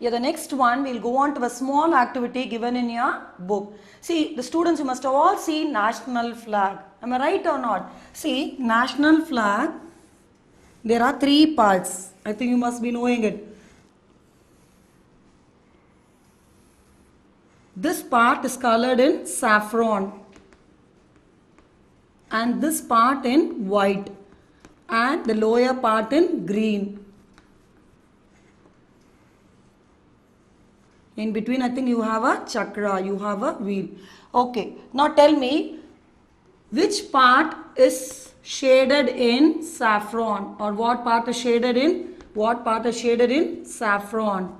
Yeah, the next one, we'll go on to a small activity given in your book. See, the students, you must have all seen national flag. Am I right or not? See, national flag, there are three parts. I think you must be knowing it. This part is colored in saffron and this part in white and the lower part in green. In between, I think you have a chakra, you have a wheel. Okay, now tell me which part is shaded in saffron, or what part is shaded in? What part is shaded in saffron?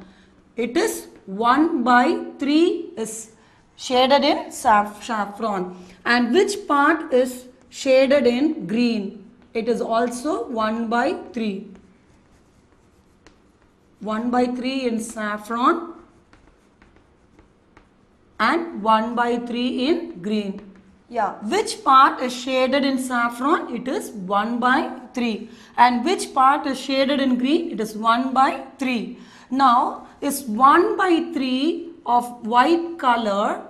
It is 1/3 is shaded in saffron. And which part is shaded in green? It is also 1/3. 1/3 in saffron and 1/3 in green. Yeah, which part is shaded in saffron? It is 1/3. And which part is shaded in green? It is 1/3. Now, is 1/3 of white color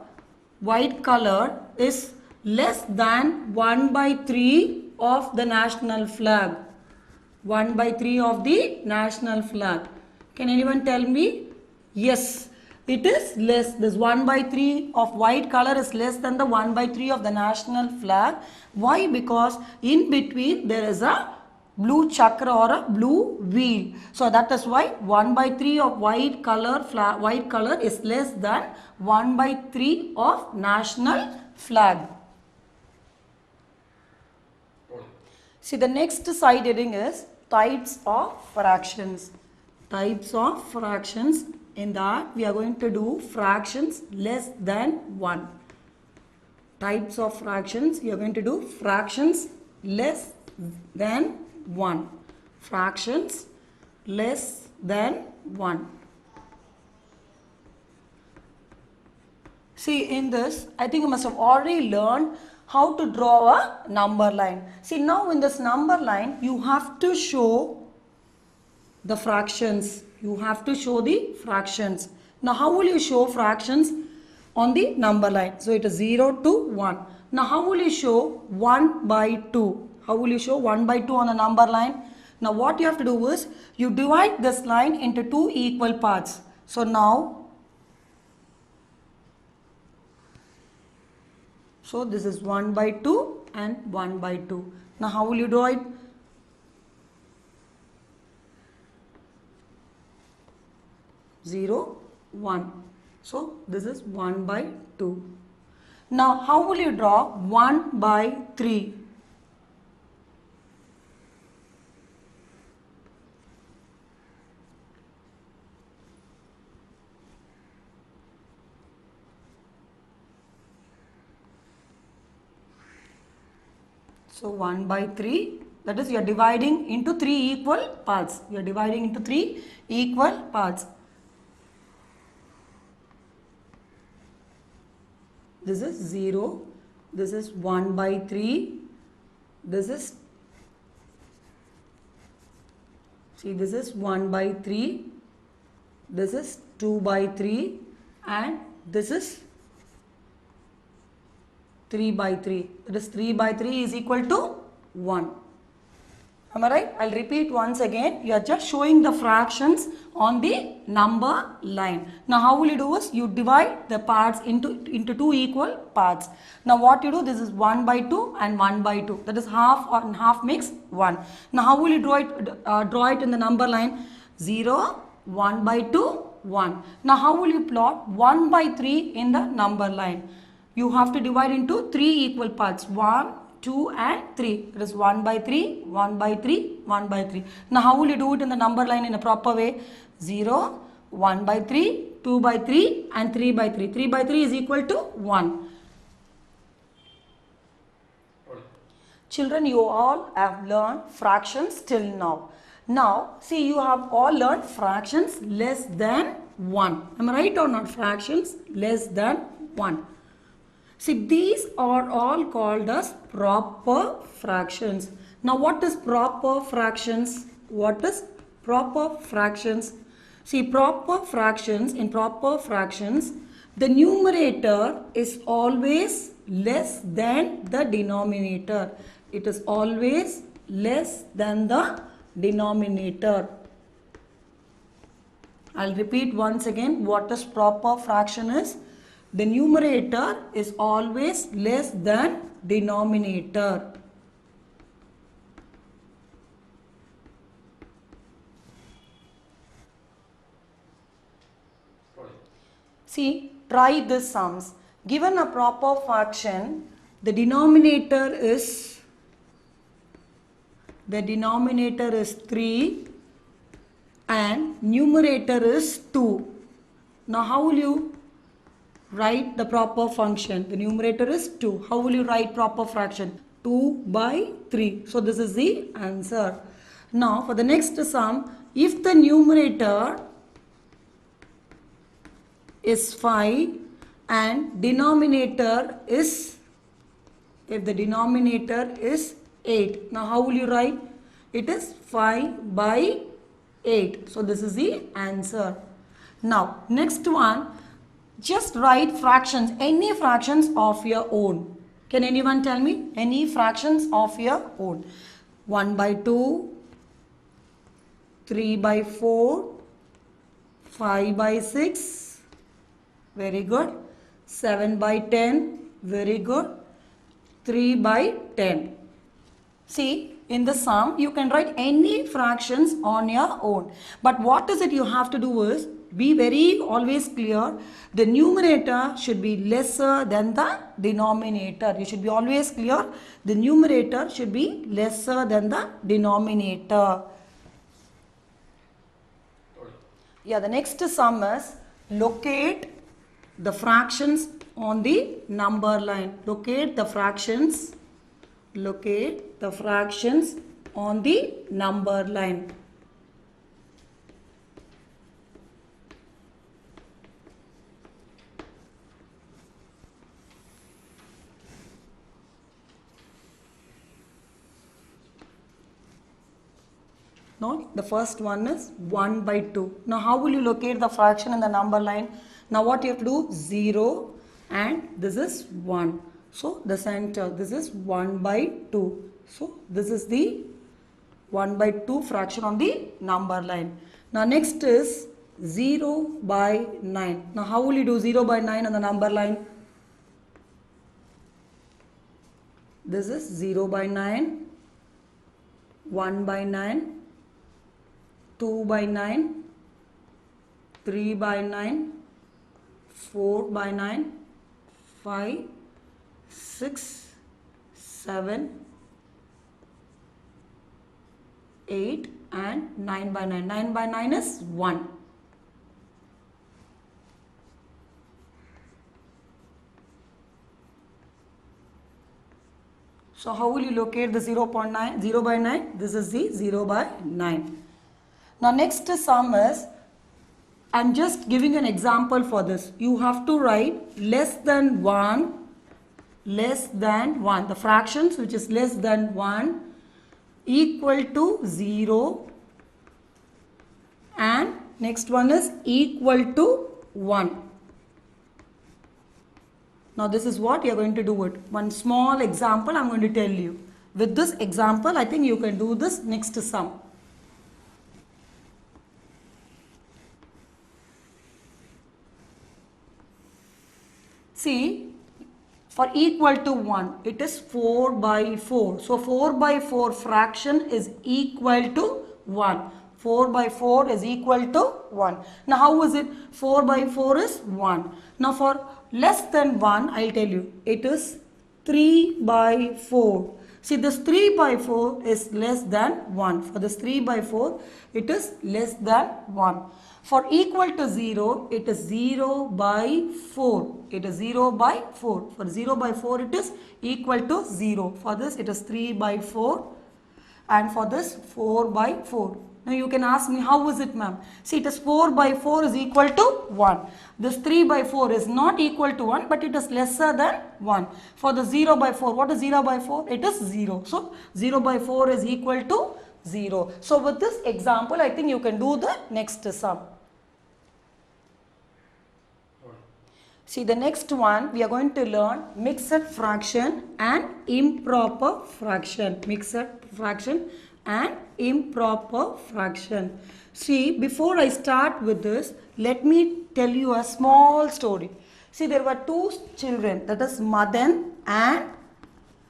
is less than 1/3 of the national flag. 1/3 of the national flag. Can anyone tell me? Yes. It is less. This 1/3 of white color is less than the 1/3 of the national flag. Why? Because in between there is a blue chakra or a blue wheel. So that is why 1/3 of white color is less than 1/3 of national flag. See, the next side heading is types of fractions. Types of fractions. In that, we are going to do fractions less than 1. Types of fractions, you are going to do fractions less than 1. Fractions less than 1. See, in this, I think you must have already learned how to draw a number line. See, now in this number line, you have to show the fractions. You have to show the fractions. Now, how will you show fractions on the number line? So, it is 0 to 1. Now, how will you show 1/2? How will you show 1/2 on the number line? Now, what you have to do is, you divide this line into two equal parts. So, now, this is 1/2 and 1/2. Now, how will you draw it? 0, 1. So, this is 1/2. Now, how will you draw 1/3? So, 1/3, that is, you are dividing into 3 equal parts. You are dividing into 3 equal parts. This is 0, this is 1/3, this is 1/3, this is 2/3 and this is 3/3. That is 3/3 is equal to 1. Am I right? I'll repeat once again. You are just showing the fractions on the number line. Now, how will you do is, you divide the parts into two equal parts. Now, what you do, this is 1/2 and 1/2. That is half and half makes 1. Now, how will you draw it in the number line? 0, 1/2, 1. Now, how will you plot 1/3 in the number line? You have to divide into 3 equal parts. 1, 2 and 3. It is 1/3, 1/3, 1/3. Now, how will you do it in the number line in a proper way? 0, 1/3, 2/3 and 3/3. 3/3 is equal to 1. Children, you all have learned fractions till now. Now, see, you have all learned fractions less than 1. Am I right or not? Fractions less than 1. See, these are all called as proper fractions. Now, what is proper fractions? What is proper fractions? See, in proper fractions, the numerator is always less than the denominator. It is always less than the denominator. I'll repeat once again what is proper fraction is. The numerator is always less than denominator. See, try this sums. Given a proper fraction, the denominator is 3 and numerator is 2. Now how will you write the proper function? The numerator is 2. How will you write proper fraction? 2 by 3. So this is the answer. Now for the next sum, if the numerator is 5 and denominator is, if the denominator is 8. Now how will you write? It is 5 by 8. So this is the answer. Now next one, just write fractions, any fractions of your own. Can anyone tell me? Any fractions of your own. 1 by 2, 3 by 4, 5 by 6, very good. 7 by 10, very good. 3 by 10. See, in the sum, you can write any fractions on your own. But what is it you have to do is, be very always clear, the numerator should be lesser than the denominator. You should be always clear, the numerator should be lesser than the denominator. Yeah, the next sum is locate the fractions on the number line. Locate the fractions on the number line. Now the first one is 1 by 2. Now how will you locate the fraction in the number line? Now what you have to do? 0 and this is 1. So the center, this is 1 by 2. So this is the 1 by 2 fraction on the number line. Now next is 0 by 9. Now how will you do 0 by 9 on the number line? This is 0 by 9, 1 by 9, 2 by 9, 3 by 9, 4 by 9, 5, 6, 7, 8 and 9 by 9. 9 by 9 is 1. So how will you locate the 0 by 9? This is the 0 by 9. Now next sum is, I'm just giving an example for this. You have to write less than 1, the fractions which is less than 1 equal to 0 and next one is equal to 1. Now this is what you are going to do it. One small example I am going to tell you. With this example, I think you can do this next sum. See, for equal to 1, it is 4 by 4. So 4 by 4 fraction is equal to 1. 4 by 4 is equal to 1. Now how is it? 4 by 4 is 1. Now for less than 1, I'll tell you, it is 3 by 4. See, this 3 by 4 is less than 1. For this 3 by 4, it is less than 1. For equal to 0, it is 0 by 4. It is 0 by 4. For 0 by 4, it is equal to 0. For this, it is 3 by 4. And for this, 4 by 4. Now you can ask me, how is it, ma'am? See, it is 4 by 4 is equal to 1. This 3 by 4 is not equal to 1, but it is lesser than 1. For the 0 by 4, what is 0 by 4? It is 0. So 0 by 4 is equal to 0. So with this example, I think you can do the next sum. See, the next one we are going to learn mixed fraction and improper fraction. Mixed fraction and improper fraction. See, before I start with this, let me tell you a small story. See, there were two children, that is Madan and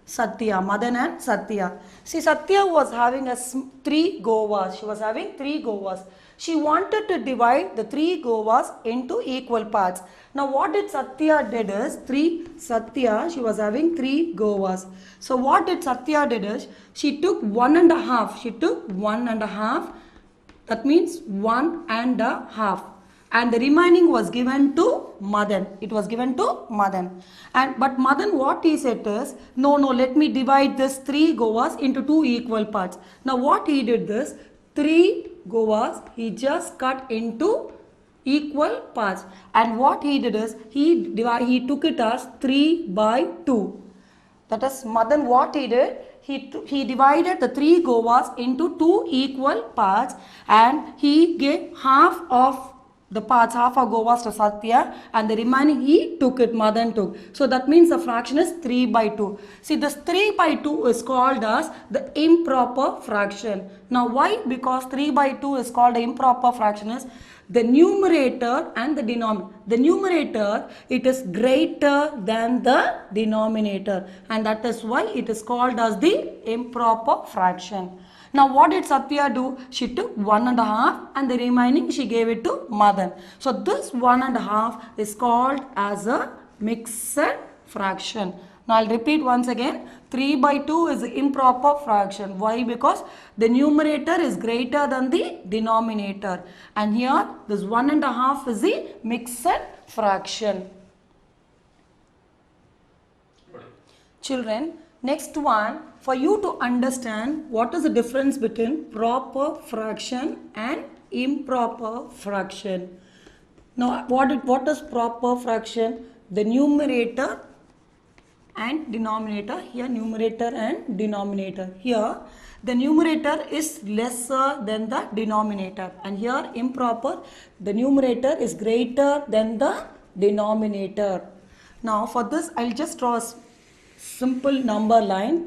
Satya, Madan and Satya. See, Satya was having three govas. She was having three govas. She wanted to divide the three govas into equal parts. Now, what did Satya did is, she was having three govas. So, what did Satya did is, she took 1.5. She took 1.5. That means 1.5. And the remaining was given to Madan. It was given to Madan. But Madan, what he said is, no, let me divide this three govas into two equal parts. Now what he did this, three govas, he just cut into equal parts. And what he did is, he took it as 3/2. That is, Madan, what he did, he divided the three govas into two equal parts, and he gave half of the parts, half of govas to Satya, and the remaining he took it, Madan took. So that means the fraction is 3/2. See, this 3/2 is called as the improper fraction. Now why? Because 3/2 is called the improper fraction is the numerator and the denominator. The numerator, it is greater than the denominator, and that is why it is called as the improper fraction. Now what did Satya do? She took 1.5 and the remaining she gave it to Madan. So this 1.5 is called as a mixed fraction. Now I'll repeat once again. 3/2 is improper fraction. Why? Because the numerator is greater than the denominator. And here this 1.5 is the mixed fraction. Children, next one, for you to understand what is the difference between proper fraction and improper fraction. Now, what is proper fraction? The numerator and denominator. Here, numerator and denominator. Here, the numerator is lesser than the denominator. And here, improper, the numerator is greater than the denominator. Now, for this, I'll just draw a simple number line.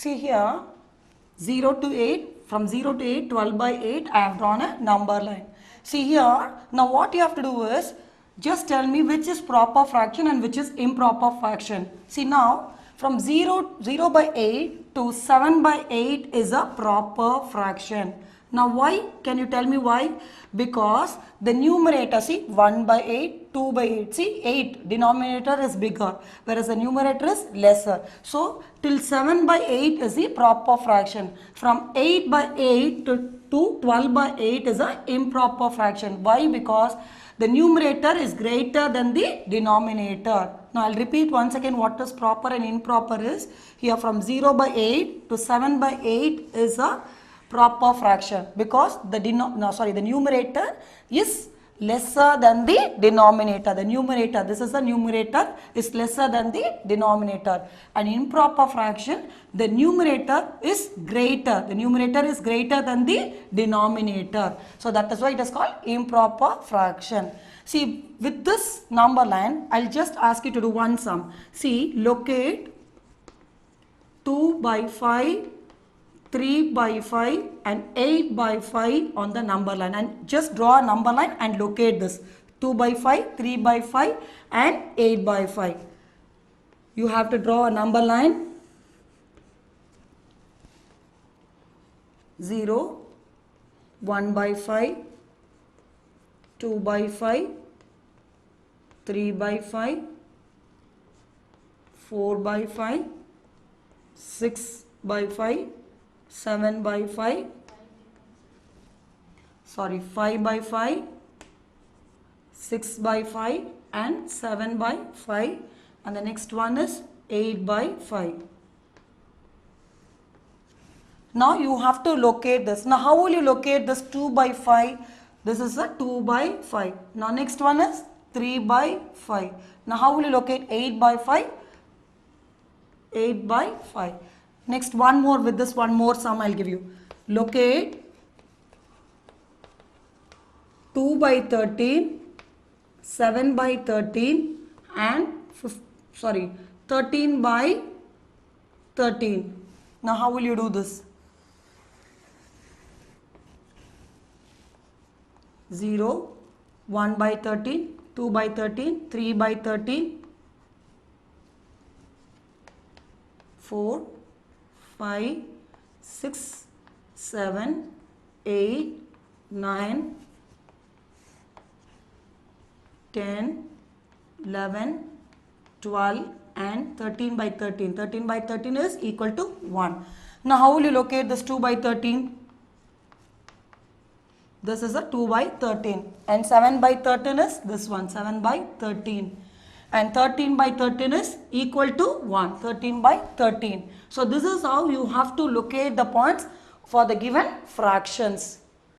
See here, 0 to 8, from 0 to 8, 12/8, I have drawn a number line. See here, now what you have to do is, just tell me which is proper fraction and which is improper fraction. See now, from 0/8 to 7/8 is a proper fraction. Now why? Can you tell me why? Because the numerator, see 1/8, 2/8, see 8, denominator is bigger, whereas the numerator is lesser. So till 7/8 is the proper fraction. From 8/8 to 12/8 is an improper fraction. Why? Because the numerator is greater than the denominator. Now I'll repeat once again what is proper and improper is. Here from 0/8 to 7/8 is a proper fraction, because the numerator is lesser than the denominator. The numerator, this is the numerator, is lesser than the denominator. And improper fraction, the numerator is greater. The numerator is greater than the denominator. So that is why it is called improper fraction. See, with this number line, I'll just ask you to do one sum. See, locate 2/5, 3/5 and 8/5 on the number line, and just draw a number line and locate this 2/5, 3/5 and 8/5. You have to draw a number line. 0, 1/5, 2/5, 3/5, 4/5, 6/5, 7/5, 5/5, 6 by 5 and 7 by 5, and the next one is 8 by 5. Now you have to locate this. Now how will you locate this 2 by 5? This is a 2 by 5. Now next one is 3 by 5. Now how will you locate 8 by 5? 8 by 5. Next one more, with this one more sum I'll give you. Locate 2 by 13, 7 by 13 and 13 by 13. Now how will you do this? 0, 1 by 13, 2 by 13, 3 by 13, 4, 5, 6, 7, 8, 9, 10, 11, 12 and 13 by 13. 13 by 13 is equal to 1. Now how will you locate this 2 by 13? This is a 2 by 13, and 7 by 13 is this one, 7 by 13, and 13 by 13 is equal to 1, 13 by 13. So this is how you have to locate the points for the given fractions.